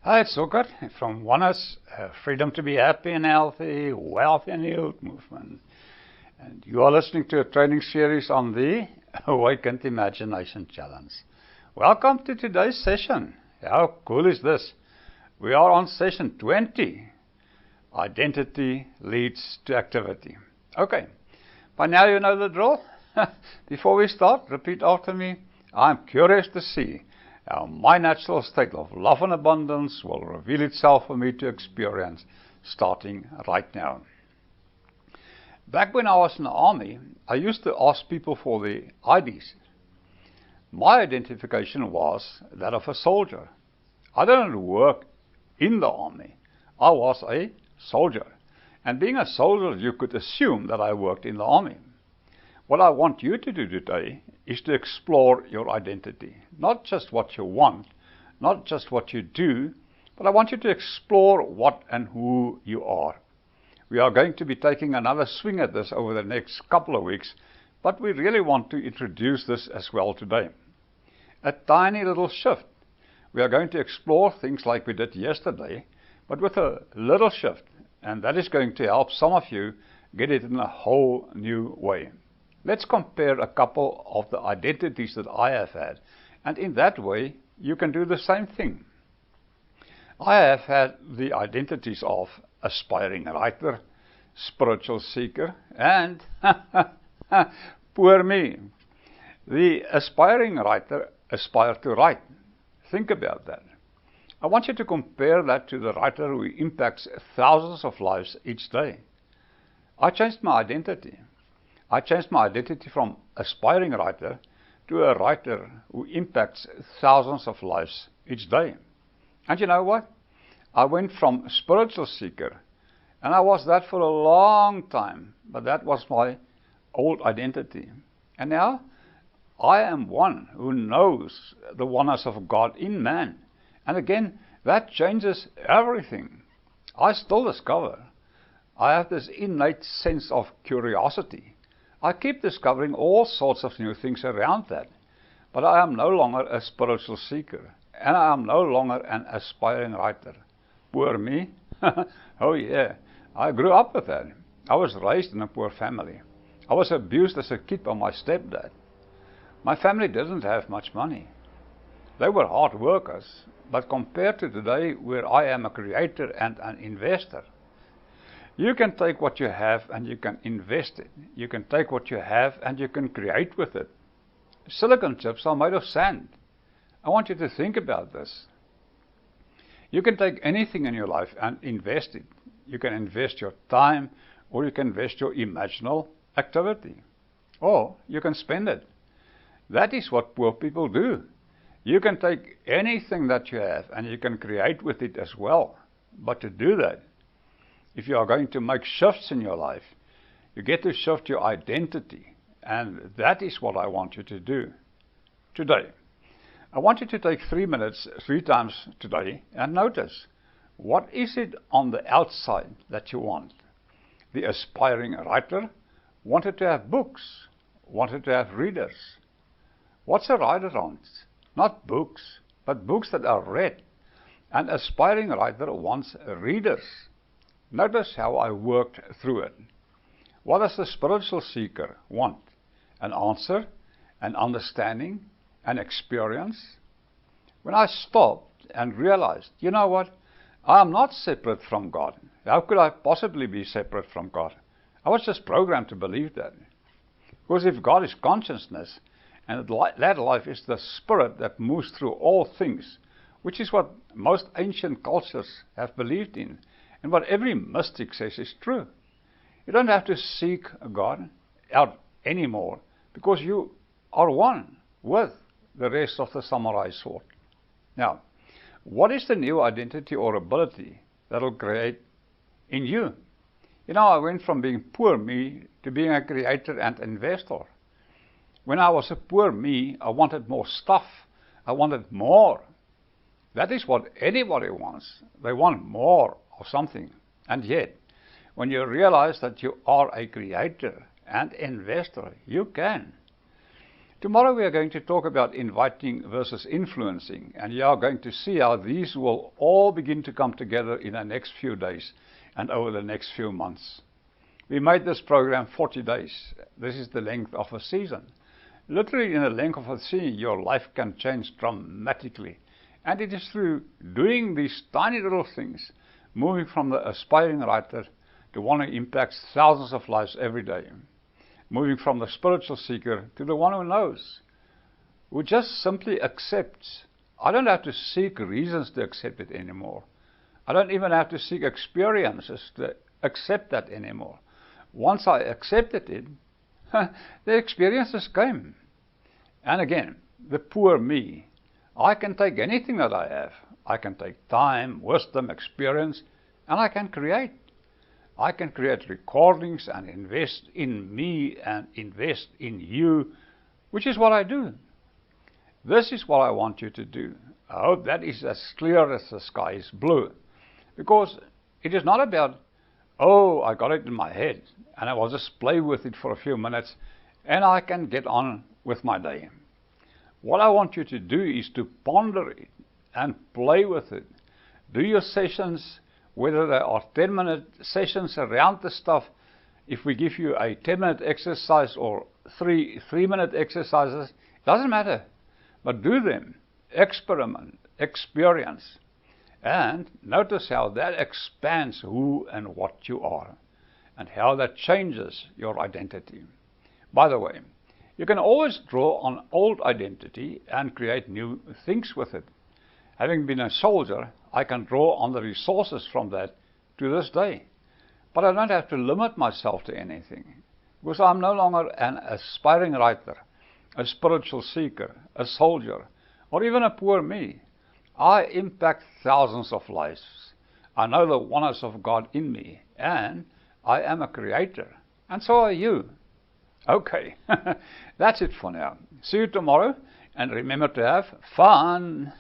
Hi, it's Zucker from Oneness, Freedom to be Happy and Healthy, Wealth and Healed movement. And you are listening to a training series on the Awakened Imagination Challenge. Welcome to today's session. How cool is this? We are on session 20. Identity leads to activity. Okay, by now you know the drill. Before we start, repeat after me. I'm curious to see how my natural state of love and abundance will reveal itself for me to experience starting right now. Back when I was in the army, I used to ask people for the IDs. My identification was that of a soldier. I didn't work in the army. I was a soldier. And being a soldier, you could assume that I worked in the army. What I want you to do today is to explore your identity. Not just what you want, not just what you do, but I want you to explore what and who you are. We are going to be taking another swing at this over the next couple of weeks, but we really want to introduce this as well today. A tiny little shift. We are going to explore things like we did yesterday, but with a little shift, and that is going to help some of you get it in a whole new way. Let's compare a couple of the identities that I have had, and in that way, you can do the same thing. I have had the identities of aspiring writer, spiritual seeker, and poor me. The aspiring writer aspired to write. Think about that. I want you to compare that to the writer who impacts thousands of lives each day. I changed my identity. I changed my identity from aspiring writer to a writer who impacts thousands of lives each day. And you know what? I went from spiritual seeker, and I was that for a long time, but that was my old identity. And now, I am one who knows the oneness of God in man. And again, that changes everything. I still discover. I have this innate sense of curiosity. I keep discovering all sorts of new things around that. But I am no longer a spiritual seeker. And I am no longer an aspiring writer. Poor me. Oh yeah, I grew up with that. I was raised in a poor family. I was abused as a kid by my stepdad. My family didn't have much money. They were hard workers, but compared to today, where I am a creator and an investor, you can take what you have and you can invest it. You can take what you have and you can create with it. Silicon chips are made of sand. I want you to think about this. You can take anything in your life and invest it. You can invest your time, or you can invest your imaginal activity, or you can spend it. That is what poor people do. You can take anything that you have and you can create with it as well. But to do that, if you are going to make shifts in your life, you get to shift your identity. And that is what I want you to do today. I want you to take 3 minutes, 3 times today, and notice, what is it on the outside that you want? The aspiring writer wanted to have books, wanted to have readers. What's a writer on? Not books, but books that are read. An aspiring writer wants readers. Notice how I worked through it. What does the spiritual seeker want? An answer, an understanding, an experience. When I stopped and realized, you know what? I am not separate from God. How could I possibly be separate from God? I was just programmed to believe that. Because if God is consciousness, and that life is the spirit that moves through all things, which is what most ancient cultures have believed in, and what every mystic says is true. You don't have to seek God out anymore, because you are one with the rest of the samurai sword. Now, what is the new identity or ability that will create in you? You know, I went from being poor me to being a creator and investor. When I was a poor me, I wanted more stuff. I wanted more. That is what anybody wants. They want more of something. And yet, when you realize that you are a creator and investor, you can. Tomorrow we are going to talk about inviting versus influencing, and you are going to see how these will all begin to come together in the next few days and over the next few months. We made this program 40 days. This is the length of a season. Literally in the length of a season, your life can change dramatically. And it is through doing these tiny little things, moving from the aspiring writer to one who impacts thousands of lives every day. Moving from the spiritual seeker to the one who knows, who just simply accepts. I don't have to seek reasons to accept it anymore. I don't even have to seek experiences to accept that anymore. Once I accepted it, the experiences came. And again, the poor me. I can take anything that I have. I can take time, wisdom, experience, and I can create. I can create recordings and invest in me and invest in you, which is what I do. This is what I want you to do. I hope that is as clear as the sky is blue. Because it is not about, oh, I got it in my head, and I will just play with it for a few minutes, and I can get on with my day. What I want you to do is to ponder it and play with it. Do your sessions, whether they are 10-minute sessions around the stuff. If we give you a 10-minute exercise or three-minute exercises, doesn't matter. But do them, experiment, experience. And notice how that expands who and what you are, and how that changes your identity. By the way, you can always draw on old identity and create new things with it. Having been a soldier, I can draw on the resources from that to this day. But I don't have to limit myself to anything, because I'm no longer an aspiring writer, a spiritual seeker, a soldier, or even a poor me. I impact thousands of lives. I know the oneness of God in me, and I am a creator, and so are you. Okay, that's it for now. See you tomorrow, and remember to have fun.